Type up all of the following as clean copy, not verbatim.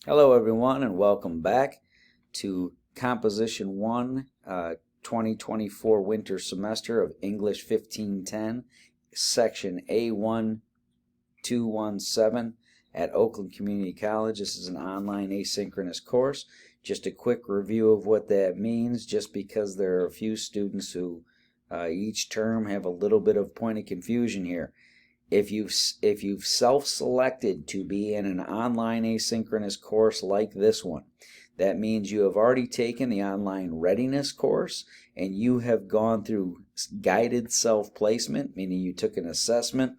Hello everyone and welcome back to Composition 1 2024 winter semester of English 1510 section A1217 at Oakland Community College. This is an online asynchronous course. Just a quick review of what that means, just because there are a few students who each term have a little bit of point of confusion here. If you've self-selected to be in an online asynchronous course like this one, that means you have already taken the online readiness course and you have gone through guided self-placement, meaning you took an assessment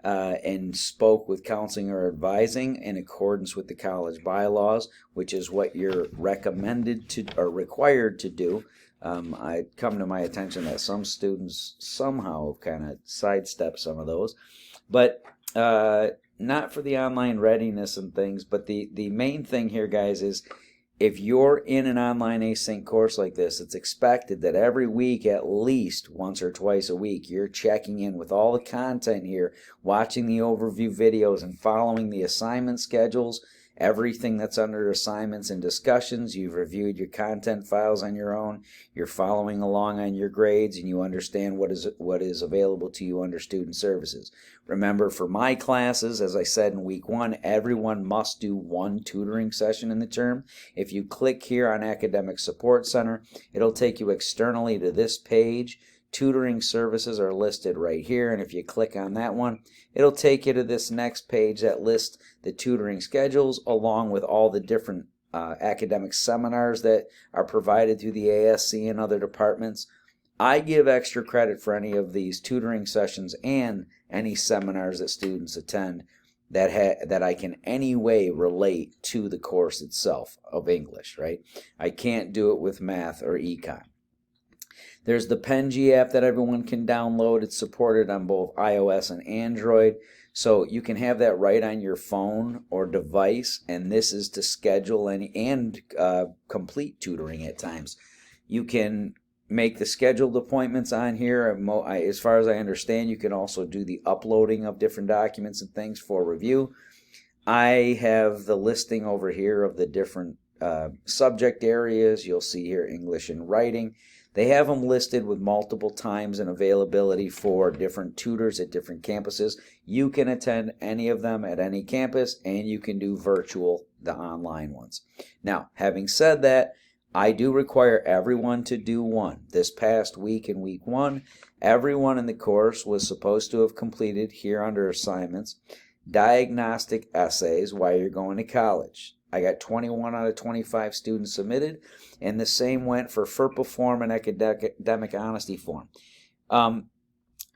and spoke with counseling or advising in accordance with the college bylaws, which is what you're recommended to or required to do. It come to my attention that some students somehow kind of sidestep some of those, but not for the online readiness and things. But the main thing here, guys, is if you're in an online async course like this, it's expected that every week, at least once or twice a week, you're checking in with all the content here, watching the overview videos and following the assignment schedules, everything that's under assignments and discussions. You've reviewed your content files on your own, you're following along on your grades, and you understand what is available to you under student services. Remember, for my classes, as I said in week 1, everyone must do one tutoring session in the term. If you click here on Academic Support Center, it'll take you externally to this page. Tutoring services are listed right here, and if you click on that one, it'll take you to this next page that lists the tutoring schedules along with all the different academic seminars that are provided through the ASC and other departments. I give extra credit for any of these tutoring sessions and any seminars that students attend that I can any way relate to the course itself of English, right? I can't do it with math or econ. There's the PenG app that everyone can download. It's supported on both iOS and Android, so you can have that right on your phone or device, and this is to schedule and complete tutoring at times. You can make the scheduled appointments on here. As far as I understand, you can also do the uploading of different documents and things for review. I have the listing over here of the different subject areas. You'll see here English and writing. They have them listed with multiple times and availability for different tutors at different campuses. You can attend any of them at any campus, and you can do virtual, the online ones. Now, having said that, I do require everyone to do one. This past week in week 1, everyone in the course was supposed to have completed, here under assignments, diagnostic essays while you're going to college. I got 21 out of 25 students submitted, and the same went for FERPA form and academic honesty form.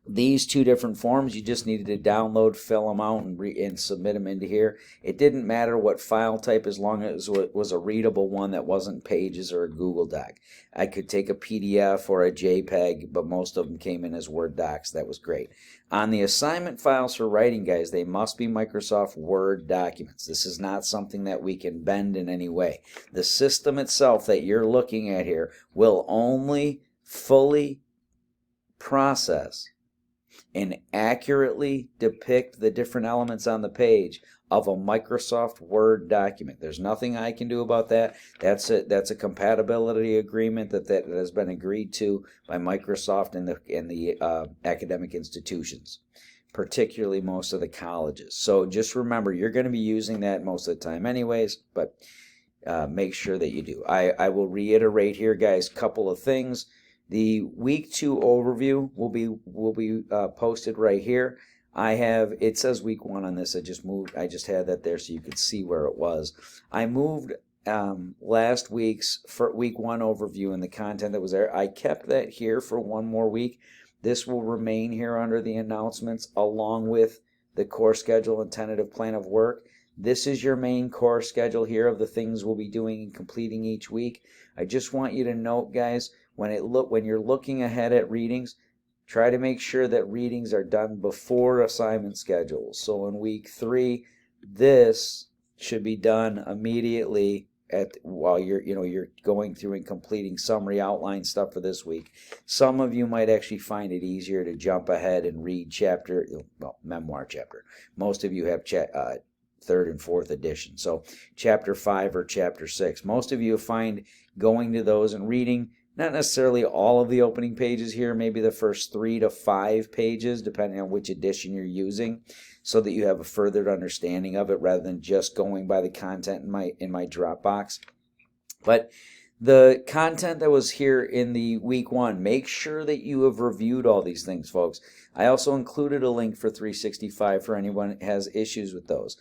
These two different forms, you just needed to download, fill them out, and submit them into here. It didn't matter what file type as long as it was a readable one that wasn't Pages or a Google Doc. I could take a PDF or a JPEG, but most of them came in as Word docs. That was great. On the assignment files for writing, guys, they must be Microsoft Word documents. This is not something that we can bend in any way. The system itself that you're looking at here will only fully process and accurately depict the different elements on the page of a Microsoft Word document. There's nothing I can do about that. That's a compatibility agreement that has been agreed to by Microsoft and the academic institutions, particularly most of the colleges. So just remember, you're going to be using that most of the time anyways, but make sure that you do. I will reiterate here, guys, a couple of things. The week 2 overview will be posted right here. It says week 1 on this. I just had that there so you could see where it was. I moved last week's for week 1 overview and the content that was there. I kept that here for one more week. This will remain here under the announcements along with the course schedule and tentative plan of work. This is your main course schedule here of the things we'll be doing and completing each week. I just want you to note, guys, when you're looking ahead at readings, try to make sure that readings are done before assignment schedules. So in week 3, this should be done immediately while you're going through and completing summary outline stuff for this week. Some of you might actually find it easier to jump ahead and read memoir chapter. Most of you have third and fourth edition. So chapter 5 or chapter 6. Most of you find going to those and reading not necessarily all of the opening pages here, maybe the first 3 to 5 pages, depending on which edition you're using, so that you have a further understanding of it rather than just going by the content in my Dropbox. But the content that was here in the week 1, make sure that you have reviewed all these things, folks. I also included a link for 365 for anyone who has issues with those.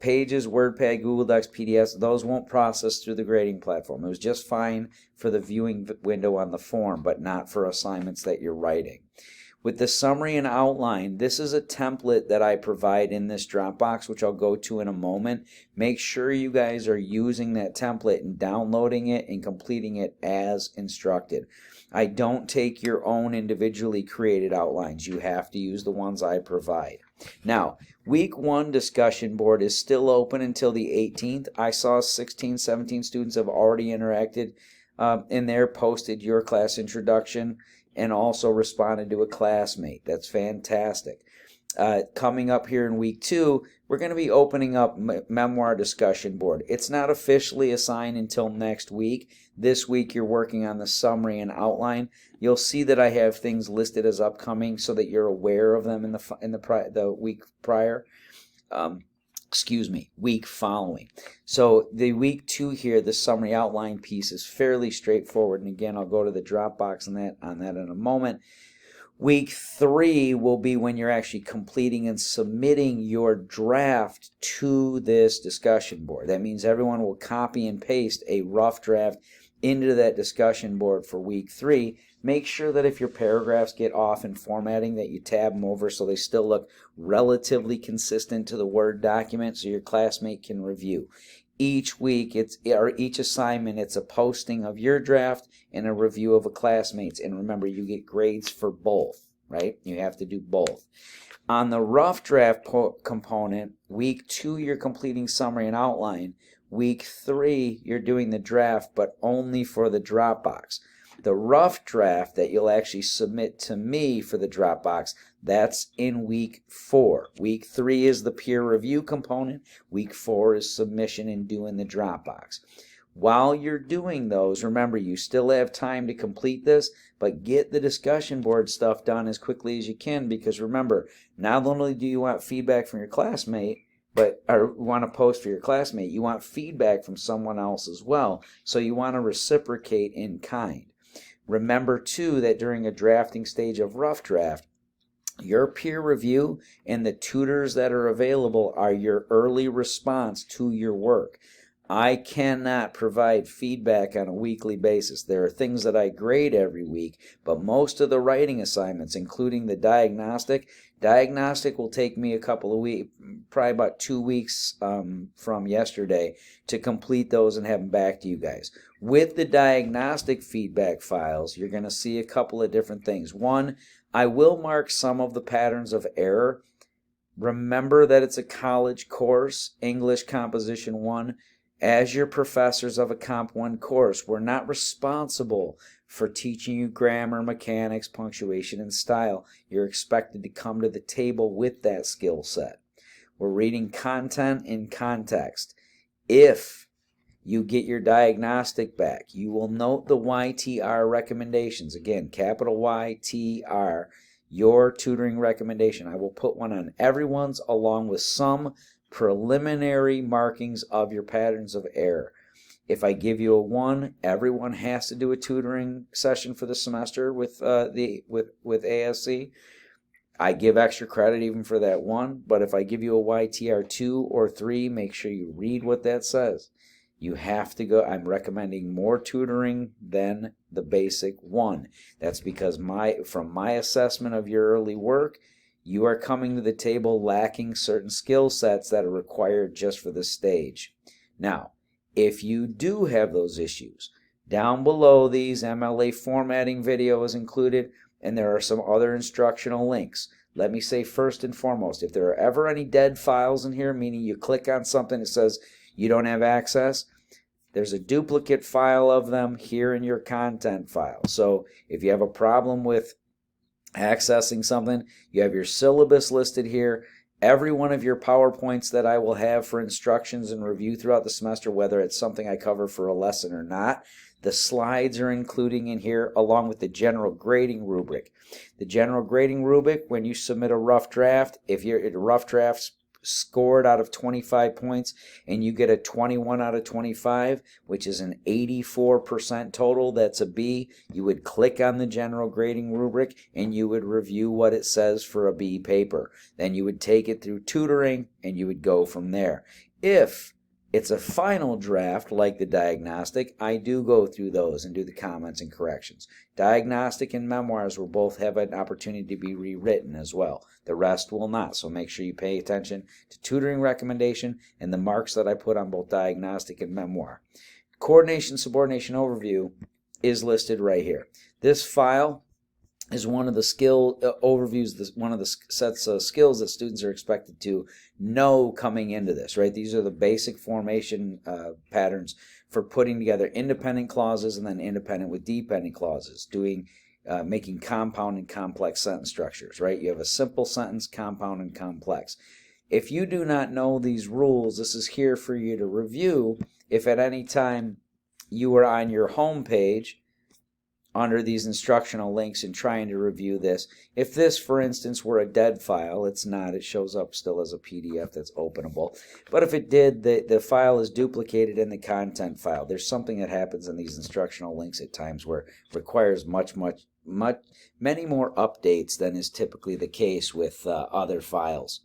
Pages, WordPad, Google Docs, PDFs, those won't process through the grading platform. It was just fine for the viewing window on the form, but not for assignments that you're writing. With the summary and outline, this is a template that I provide in this Dropbox, which I'll go to in a moment. Make sure you guys are using that template and downloading it and completing it as instructed. I don't take your own individually created outlines. You have to use the ones I provide. Now, week 1 discussion board is still open until the 18th. I saw 16, 17 students have already interacted in there, posted your class introduction, and also responded to a classmate. That's fantastic. Coming up here in week 2, we're going to be opening up memoir discussion board. It's not officially assigned until next week. This week you're working on the summary and outline. You'll see that I have things listed as upcoming so that you're aware of them in the week prior. Week following. So the week 2 here, the summary outline piece is fairly straightforward. And again, I'll go to the Dropbox on that in a moment. Week 3 will be when you're actually completing and submitting your draft to this discussion board. That means everyone will copy and paste a rough draft into that discussion board for week 3. Make sure that if your paragraphs get off in formatting that you tab them over so they still look relatively consistent to the Word document so your classmate can review. Each week, each assignment, it's a posting of your draft and a review of a classmate's. And remember, you get grades for both, right? You have to do both. On the rough draft component, week 2, you're completing summary and outline. Week 3, you're doing the draft, but only for the Dropbox. The rough draft that you'll actually submit to me for the Dropbox, that's in week 4. Week 3 is the peer review component. Week 4 is submission and doing the Dropbox. While you're doing those, remember, you still have time to complete this, but get the discussion board stuff done as quickly as you can, because remember, not only do you want feedback from your classmate, or want to post for your classmate, you want feedback from someone else as well, so you want to reciprocate in kind. Remember, too, that during a drafting stage of rough draft, your peer review and the tutors that are available are your early response to your work. I cannot provide feedback on a weekly basis. There are things that I grade every week, but most of the writing assignments, including the diagnostic will take me a couple of weeks, probably about 2 weeks from yesterday, to complete those and have them back to you guys. With the diagnostic feedback files, you're going to see a couple of different things. One, I will mark some of the patterns of error. Remember that it's a college course, English Composition 1. As your professors of a Comp 1 course, we're not responsible for teaching you grammar, mechanics, punctuation, and style. You're expected to come to the table with that skill set. We're reading content in context. If you get your diagnostic back, you will note the YTR recommendations. Again, capital YTR, your tutoring recommendation. I will put one on everyone's along with some preliminary markings of your patterns of error. If I give you a 1, everyone has to do a tutoring session for the semester with ASC. I give extra credit even for that 1, but if I give you a YTR 2 or 3, make sure you read what that says. You have to go. I'm recommending more tutoring than the basic 1. That's because from my assessment of your early work, you are coming to the table lacking certain skill sets that are required just for the stage. Now, if you do have those issues, down below these MLA formatting video is included, and there are some other instructional links. Let me say first and foremost, if there are ever any dead files in here, meaning you click on something that says you don't have access, there's a duplicate file of them here in your content file. So if you have a problem with accessing something, you have your syllabus listed here. every one of your PowerPoints that I will have for instructions and review throughout the semester, whether it's something I cover for a lesson or not, the slides are including in here along with the general grading rubric. The general grading rubric, when you submit a rough draft, if your rough draft's scored out of 25 points and you get a 21 out of 25, which is an 84% total, that's a B, you would click on the general grading rubric and you would review what it says for a B paper. Then you would take it through tutoring and you would go from there. If it's a final draft like the diagnostic, I do go through those and do the comments and corrections. Diagnostic and memoirs will both have an opportunity to be rewritten as well. The rest will not, so make sure you pay attention to tutoring recommendation and the marks that I put on both diagnostic and memoir. Coordination subordination overview is listed right here. This file is one of the skill overviews, one of the sets of skills that students are expected to know coming into this, right? These are the basic formation patterns for putting together independent clauses and then independent with dependent clauses, making compound and complex sentence structures, right? You have a simple sentence, compound, and complex. If you do not know these rules, this is here for you to review. If at any time you are on your home page under these instructional links and trying to review this, if this, for instance, were a dead file, it's not, it shows up still as a PDF that's openable. But if it did, the file is duplicated in the content file. There's something that happens in these instructional links at times where it requires many more updates than is typically the case with other files.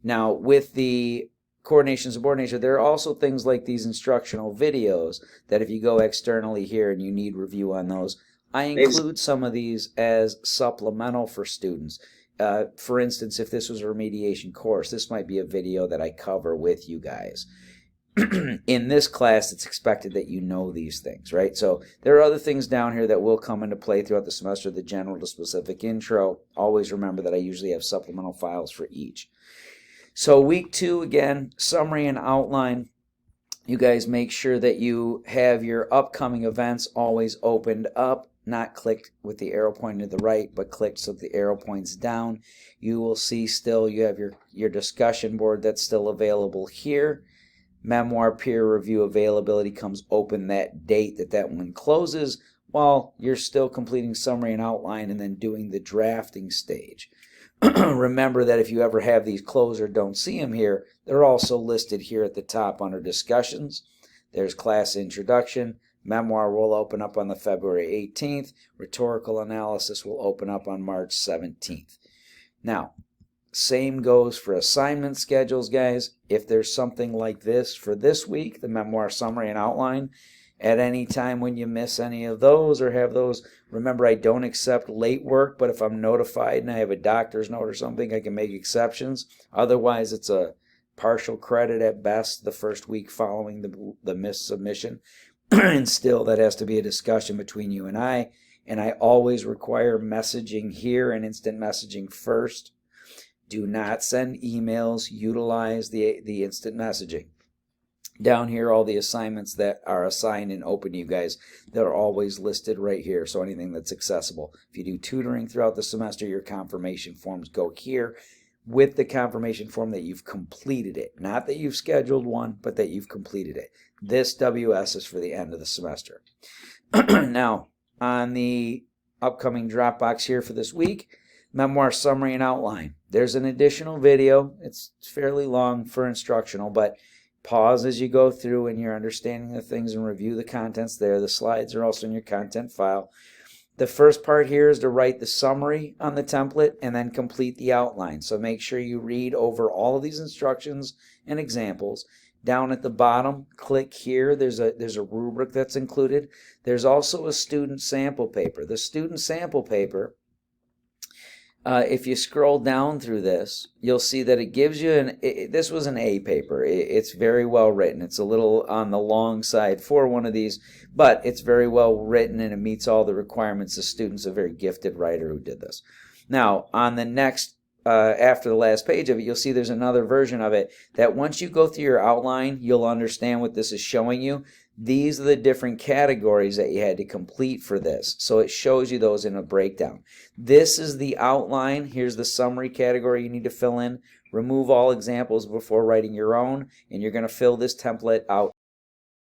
Now, with the coordination subordination, there are also things like these instructional videos that if you go externally here and you need review on those, I include some of these as supplemental for students. For instance, if this was a remediation course, this might be a video that I cover with you guys. In this class, it's expected that you know these things, right? So there are other things down here that will come into play throughout the semester, the general to specific intro. Always remember that I usually have supplemental files for each. So week 2, again, summary and outline. You guys make sure that you have your upcoming events always opened up, not clicked with the arrow pointing to the right, but clicked so the arrow points down. You will see still you have your discussion board that's still available here. Memoir peer review availability comes open that date that one closes while you're still completing summary and outline and then doing the drafting stage. Remember that if you ever have these closed or don't see them here, they're also listed here at the top under discussions. There's class introduction. Memoir will open up on the February 18th. Rhetorical analysis will open up on March 17th. Now, same goes for assignment schedules, guys. If there's something like this for this week, the memoir summary and outline, at any time when you miss any of those or have those, remember I don't accept late work, but if I'm notified and I have a doctor's note or something, I can make exceptions. Otherwise, it's a partial credit at best the first week following the missed submission. And still, that has to be a discussion between you and I always require messaging here and instant messaging first. Do not send emails. Utilize the instant messaging. Down here, all the assignments that are assigned and open to you guys, they're always listed right here, so anything that's accessible. If you do tutoring throughout the semester, your confirmation forms go here with the confirmation form that you've completed it. Not that you've scheduled one, but that you've completed it. This WS is for the end of the semester. Now, on the upcoming Dropbox here for this week, memoir summary and outline. There's an additional video. It's fairly long for instructional, but pause as you go through and you're understanding the things and review the contents there. The slides are also in your content file. The first part here is to write the summary on the template and then complete the outline. So make sure you read over all of these instructions and examples. Down at the bottom, click here. There's a rubric that's included. There's also a student sample paper. The student sample paper, if you scroll down through this, you'll see that it gives you this was an A paper. It's very well written. It's a little on the long side for one of these, but it's very well written and it meets all the requirements. The student's a very gifted writer who did this. Now, on the next, after the last page of it, you'll see there's another version of it that once you go through your outline, you'll understand what this is showing you. these are the different categories that you had to complete for this. So it shows you those in a breakdown. This is the outline. Here's the summary category you need to fill in. Remove all examples before writing your own, and you're going to fill this template out